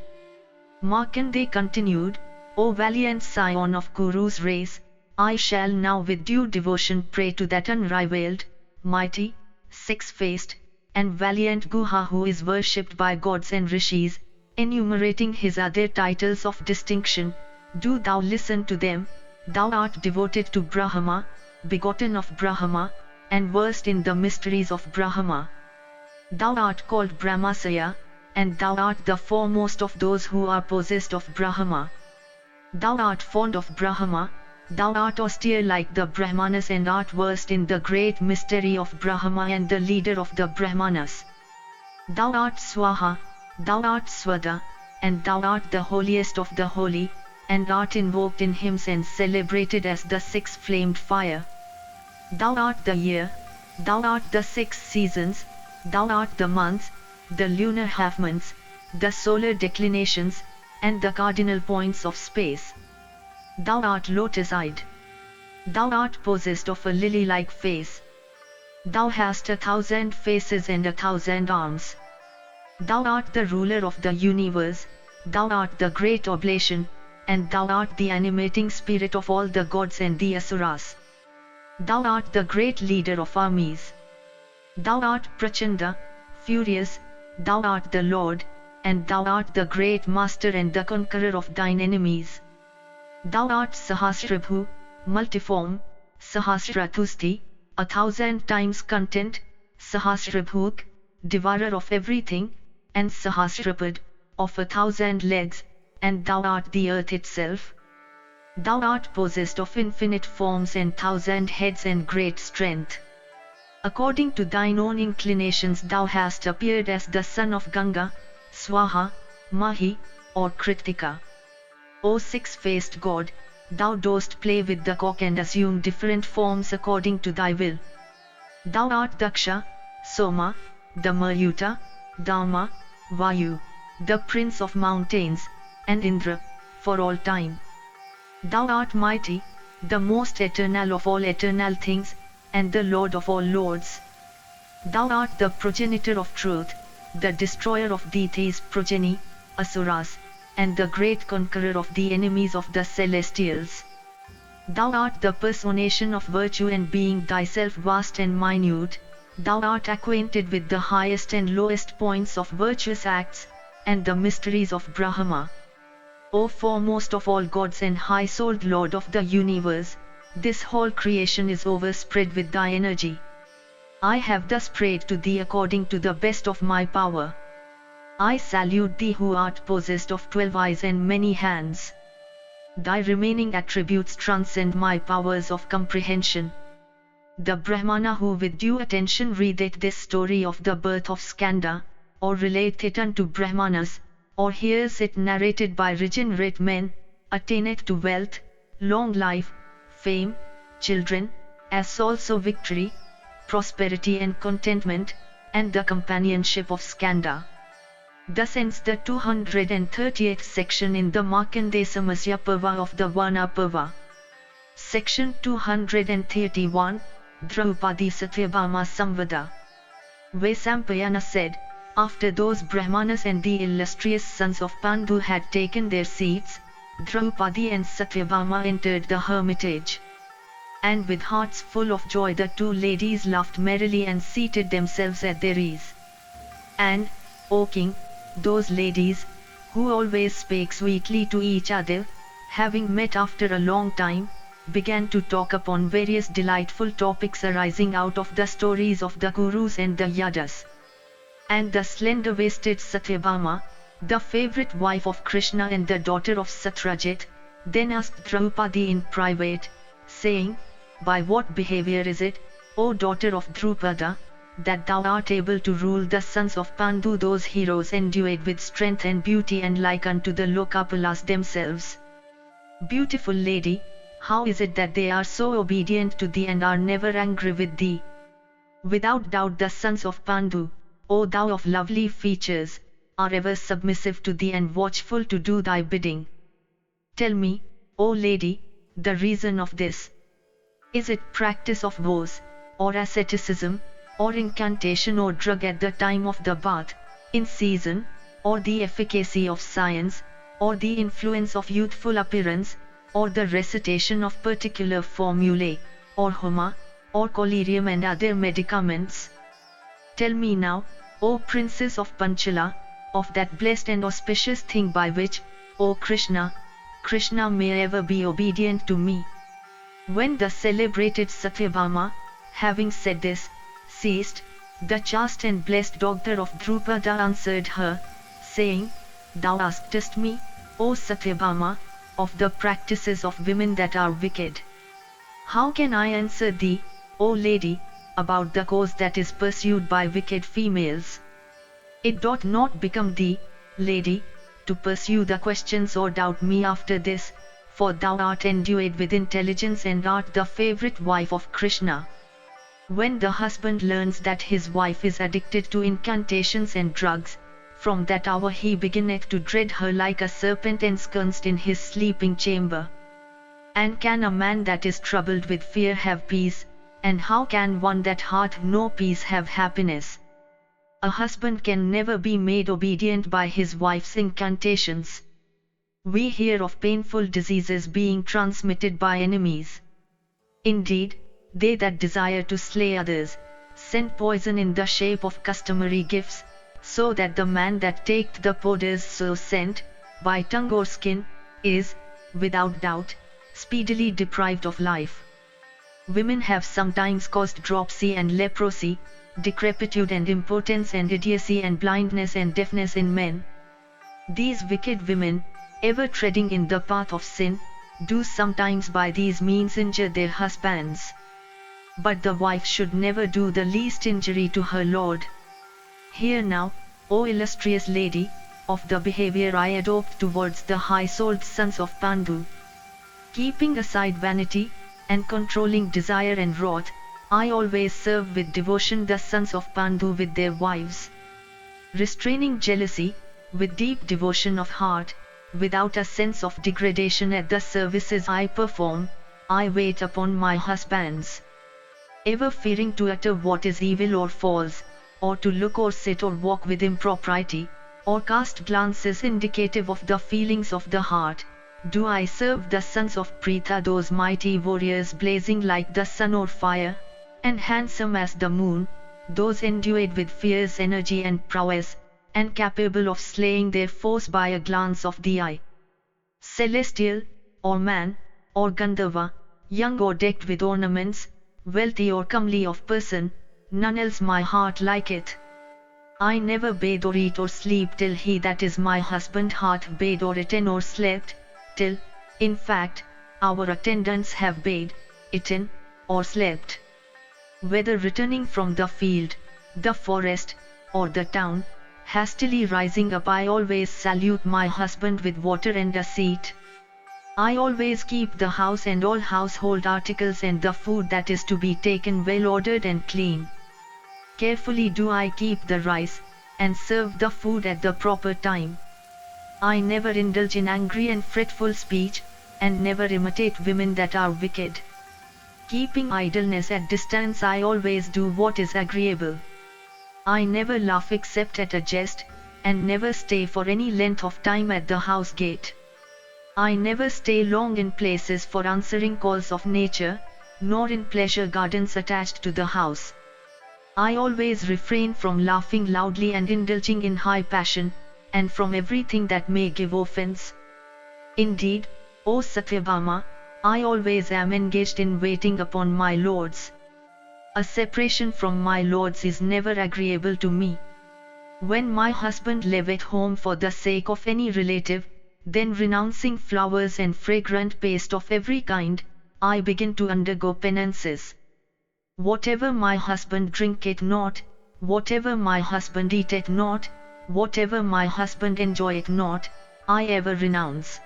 Markandeya continued, O valiant scion of Kuru's race, I shall now with due devotion pray to that unrivaled, mighty, six-faced, and valiant Guha who is worshipped by gods and rishis, enumerating his other titles of distinction. Do thou listen to them. Thou art devoted to Brahma, begotten of Brahma, and versed in the mysteries of Brahma. Thou art called Brahmasaya, and thou art the foremost of those who are possessed of Brahma. Thou art fond of Brahma, thou art austere like the Brahmanas and art versed in the great mystery of Brahma and the leader of the Brahmanas. Thou art Swaha, thou art Swada, and thou art the holiest of the holy, and art invoked in hymns and celebrated as the six-flamed fire. Thou art the year, thou art the six seasons, Thou art the months, the lunar half-months, the solar declinations, and the cardinal points of space. Thou art lotus-eyed. Thou art possessed of a lily-like face. Thou hast 1,000 faces and 1,000 arms. Thou art the ruler of the universe, thou art the great oblation, and thou art the animating spirit of all the gods and the asuras. Thou art the great leader of armies. Thou art Prachanda, furious, thou art the Lord, and thou art the great master and the conqueror of thine enemies. Thou art Sahasrabhu, multiform, Sahasratusti, 1,000 times content, Sahasrabhuk, devourer of everything, and Sahasrapad, of 1,000 legs, and thou art the earth itself. Thou art possessed of infinite forms and 1,000 heads and great strength. According to thine own inclinations thou hast appeared as the son of Ganga, Swaha, Mahi, or Kritika. O six-faced God, thou dost play with the cock and assume different forms according to thy will. Thou art Daksha, Soma, the Mayuta, Dharma, Vayu, the prince of mountains, and Indra, for all time. Thou art mighty, the most eternal of all eternal things, and the Lord of all lords. Thou art the progenitor of truth, the destroyer of deities' progeny, Asuras, and the great conqueror of the enemies of the celestials. Thou art the personation of virtue and being thyself vast and minute, thou art acquainted with the highest and lowest points of virtuous acts, and the mysteries of Brahma. O foremost of all gods and high-souled Lord of the universe, this whole creation is overspread with thy energy. I have thus prayed to thee according to the best of my power. I salute thee who art possessed of 12 eyes and many hands. Thy remaining attributes transcend my powers of comprehension. The Brahmana who with due attention readeth this story of the birth of Skanda, or relateth it unto Brahmanas, or hears it narrated by regenerate men, attaineth to wealth, long life, fame, children, as also victory, prosperity and contentment, and the companionship of Skanda. Thus ends the 238th section in the Markandeya Samasya Parva of the Vana Parva. Section 231, Draupadi Satyabhama Samvada. Vaisampayana said, after those Brahmanas and the illustrious sons of Pandu had taken their seats, Draupadi and Satyabhama entered the hermitage. And with hearts full of joy the two ladies laughed merrily and seated themselves at their ease. And, O king, those ladies, who always spake sweetly to each other, having met after a long time, began to talk upon various delightful topics arising out of the stories of the Kurus and the Yadas. And the slender-waisted Satyabhama, the favorite wife of Krishna and the daughter of Satyajit, then asked Draupadi in private, saying, by what behavior is it, O daughter of Drupada, that thou art able to rule the sons of Pandu, those heroes endued with strength and beauty and like unto the Lokapalas themselves? Beautiful lady, how is it that they are so obedient to thee and are never angry with thee? Without doubt the sons of Pandu, O thou of lovely features, are ever submissive to thee and watchful to do thy bidding. Tell me, O lady, the reason of this. Is it practice of vows, or asceticism, or incantation or drug at the time of the bath, in season, or the efficacy of science, or the influence of youthful appearance, or the recitation of particular formulae, or homa, or collyrium and other medicaments? Tell me now, O princess of Panchala, of that blessed and auspicious thing by which, O Krishna, Krishna may ever be obedient to me. When the celebrated Satyabhama, having said this, ceased, the chaste and blessed daughter of Drupada answered her, saying, thou askest me, O Satyabhama, of the practices of women that are wicked. How can I answer thee, O lady, about the course that is pursued by wicked females? It doth not become thee, lady, to pursue the questions or doubt me after this, for thou art endued with intelligence and art the favorite wife of Krishna. When the husband learns that his wife is addicted to incantations and drugs, from that hour he beginneth to dread her like a serpent ensconced in his sleeping chamber. And can a man that is troubled with fear have peace, and how can one that hath no peace have happiness? A husband can never be made obedient by his wife's incantations. We hear of painful diseases being transmitted by enemies. Indeed, they that desire to slay others, send poison in the shape of customary gifts, so that the man that taketh the powders so sent, by tongue or skin, is, without doubt, speedily deprived of life. Women have sometimes caused dropsy and leprosy, decrepitude and impotence and idiocy and blindness and deafness in men. These wicked women, ever treading in the path of sin, do sometimes by these means injure their husbands. But the wife should never do the least injury to her lord. Hear now, O illustrious lady, of the behavior I adopt towards the high-souled sons of Pandu. Keeping aside vanity, and controlling desire and wrath, I always serve with devotion the sons of Pandu with their wives. Restraining jealousy, with deep devotion of heart, without a sense of degradation at the services I perform, I wait upon my husbands. Ever fearing to utter what is evil or false, or to look or sit or walk with impropriety, or cast glances indicative of the feelings of the heart, do I serve the sons of Pritha, those mighty warriors blazing like the sun or fire, and handsome as the moon, those endued with fierce energy and prowess, and capable of slaying their foes by a glance of the eye. Celestial, or man, or Gandharva, young or decked with ornaments, wealthy or comely of person, none else my heart liketh. I never bathe or eat or sleep till he that is my husband hath bathed or eaten or slept, till, in fact, our attendants have bathed, eaten, or slept. Whether returning from the field, the forest, or the town, hastily rising up I always salute my husband with water and a seat. I always keep the house and all household articles and the food that is to be taken well ordered and clean. Carefully do I keep the rice, and serve the food at the proper time. I never indulge in angry and fretful speech, and never imitate women that are wicked. Keeping idleness at distance I always do what is agreeable. I never laugh except at a jest, and never stay for any length of time at the house gate. I never stay long in places for answering calls of nature, nor in pleasure gardens attached to the house. I always refrain from laughing loudly and indulging in high passion, and from everything that may give offense. Indeed, O Satyabhama, I always am engaged in waiting upon my lords. A separation from my lords is never agreeable to me. When my husband leaveth home for the sake of any relative, then renouncing flowers and fragrant paste of every kind, I begin to undergo penances. Whatever my husband drinketh not, whatever my husband eateth not, whatever my husband enjoyeth not, I ever renounce.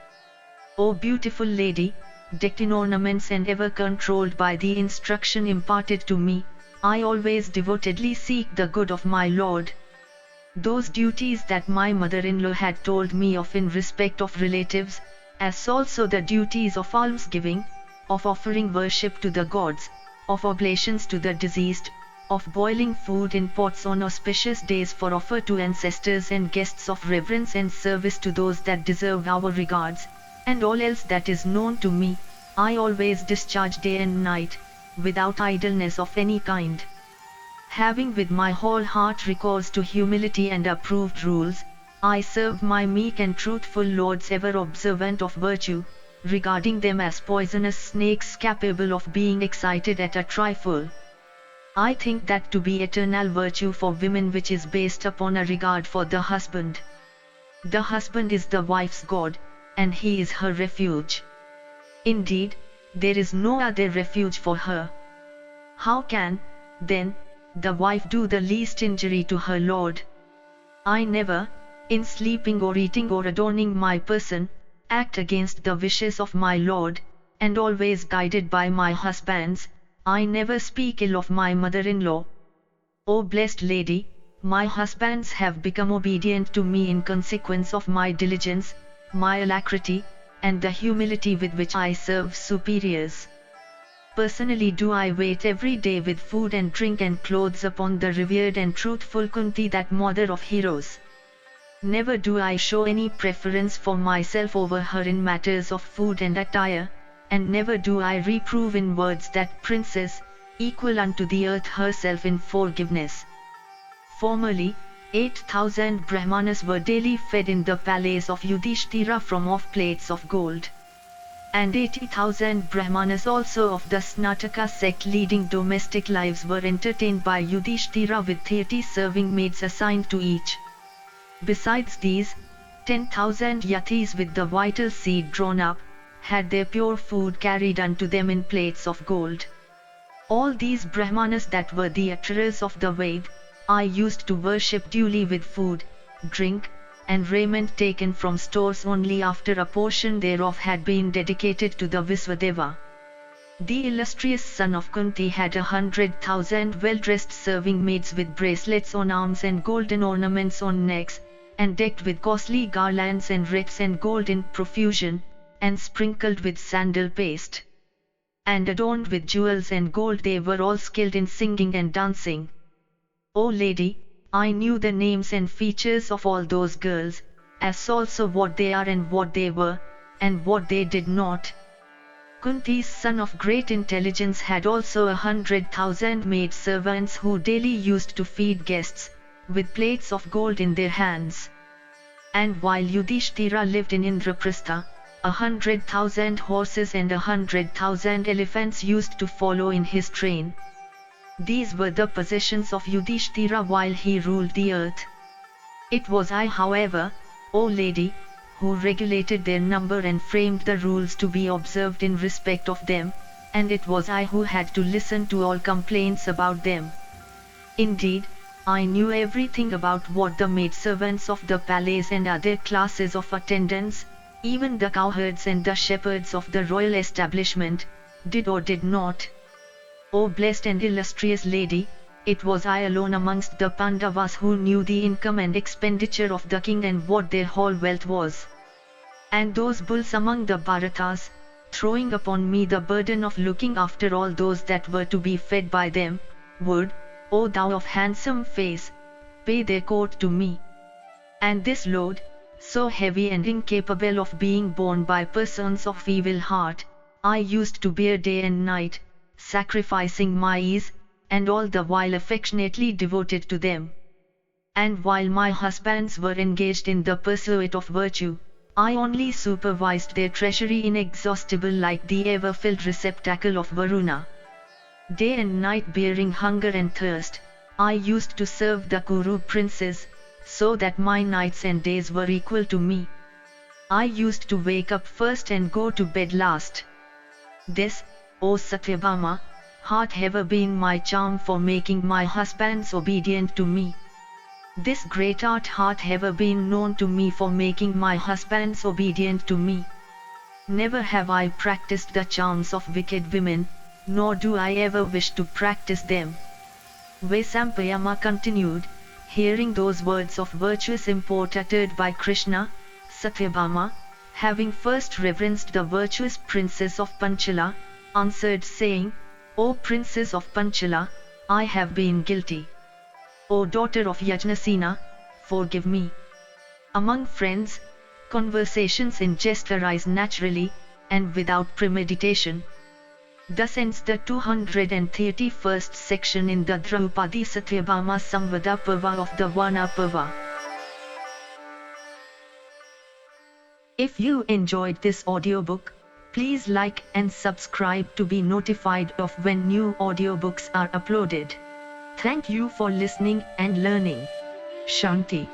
O beautiful lady, decked in ornaments and ever controlled by the instruction imparted to me, I always devotedly seek the good of my lord. Those duties that my mother-in-law had told me of in respect of relatives, as also the duties of almsgiving, of offering worship to the gods, of oblations to the deceased, of boiling food in pots on auspicious days for offer to ancestors and guests, of reverence and service to those that deserve our regards, and all else that is known to me, I always discharge day and night, without idleness of any kind. Having with my whole heart recourse to humility and approved rules, I serve my meek and truthful lords, ever observant of virtue, regarding them as poisonous snakes capable of being excited at a trifle. I think that to be eternal virtue for women which is based upon a regard for the husband. The husband is the wife's God, and he is her refuge. Indeed, there is no other refuge for her. How can, then, the wife do the least injury to her lord? I never, in sleeping or eating or adorning my person, act against the wishes of my lord, and always guided by my husbands, I never speak ill of my mother-in-law. O blessed lady, my husbands have become obedient to me in consequence of my diligence, my alacrity, and the humility with which I serve superiors. Personally do I wait every day with food and drink and clothes upon the revered and truthful Kunti, that mother of heroes. Never do I show any preference for myself over her in matters of food and attire, and never do I reprove in words that princess, equal unto the earth herself in forgiveness. Formerly, 8,000 Brahmanas were daily fed in the palace of Yudhishthira from off plates of gold. And 80,000 Brahmanas also of the Snataka sect leading domestic lives were entertained by Yudhishthira with 30 serving maids assigned to each. Besides these, 10,000 yatis with the vital seed drawn up, had their pure food carried unto them in plates of gold. All these Brahmanas that were the utterers of the Ved, I used to worship duly with food, drink, and raiment taken from stores only after a portion thereof had been dedicated to the Viswadeva. The illustrious son of Kunti had 100,000 well-dressed serving maids with bracelets on arms and golden ornaments on necks, and decked with costly garlands and wreaths and gold in profusion, and sprinkled with sandal paste. And adorned with jewels and gold, they were all skilled in singing and dancing. O lady, I knew the names and features of all those girls, as also what they are and what they were, and what they did not. Kunti's son of great intelligence had also 100,000 maid servants who daily used to feed guests, with plates of gold in their hands. And while Yudhishthira lived in Indraprastha, 100,000 horses and 100,000 elephants used to follow in his train. These were the possessions of Yudhishthira while he ruled the earth. It was I, however, O lady, who regulated their number and framed the rules to be observed in respect of them, and it was I who had to listen to all complaints about them. Indeed, I knew everything about what the maidservants of the palace and other classes of attendants, even the cowherds and the shepherds of the royal establishment, did or did not. O blessed and illustrious lady, it was I alone amongst the Pandavas who knew the income and expenditure of the king and what their whole wealth was. And those bulls among the Bharatas, throwing upon me the burden of looking after all those that were to be fed by them, would, O thou of handsome face, pay their court to me. And this load, so heavy and incapable of being borne by persons of evil heart, I used to bear day and night, sacrificing my ease, and all the while affectionately devoted to them. And while my husbands were engaged in the pursuit of virtue, I only supervised their treasury inexhaustible like the ever-filled receptacle of Varuna. Day and night bearing hunger and thirst, I used to serve the Kuru princes, so that my nights and days were equal to me. I used to wake up first and go to bed last. This, O Satyabhama, hath ever been my charm for making my husbands obedient to me. This great art hath ever been known to me for making my husbands obedient to me. Never have I practiced the charms of wicked women, nor do I ever wish to practice them. Vaisampayama continued, hearing those words of virtuous import uttered by Krishna, Satyabhama, having first reverenced the virtuous princess of Panchala, answered saying, O princess of Panchala, I have been guilty. O daughter of Yajnasena, forgive me. Among friends, conversations in jest arise naturally, and without premeditation. Thus ends the 231st section in the Draupadi Satyabhama Samvada Parva of the Vana Parva. If you enjoyed this audiobook, please like and subscribe to be notified of when new audiobooks are uploaded. Thank you for listening and learning. Shanti.